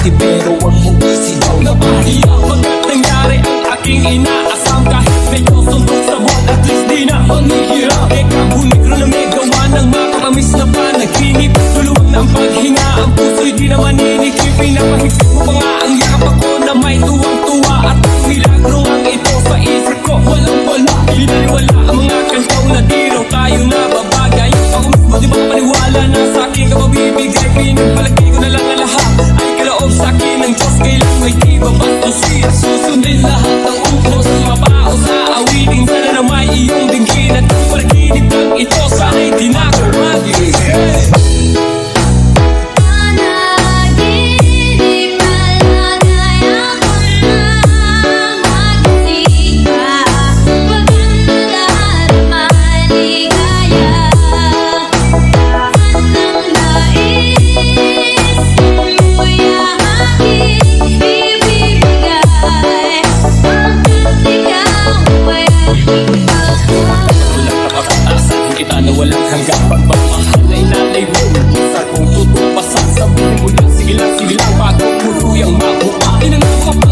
mabuti pero wag mo isigaw na mahiya. Pagkat nangyari ang aking inaasam, kahit medyo suntok sa buwan, at least di na manghihirap. Eka, bunikro na may gawa ng makakamis na panaginip. Luluwag ng paghinga, ang puso'y di na maninikip. Pinapahigpit mo pa nga ang yakap ako na may tuwang-tuwa. At ang milagro ang ito sa isip ko, walang-wala. Pinaniwala ang mga kantaw na di raw tayo nababagay. Ako mismo di makapaniwala na sa akin ka mabibigay. Pinagpalagay ko na lang ang lahat ay kaloob sa akin ng Diyos. Kailan may di babastusin at susundin lahat ng ukos. Mapao sa awiting, sana na may iyong dinggin. At ang panaginip ng ito, sana'y di na ako mag-isip. Kita na walang hanggang pagmamahal ay nanay mo. Sa kong tutupasan, sabihin mo lang, sige lang, bago mo luyang makuha. Inangako ka pa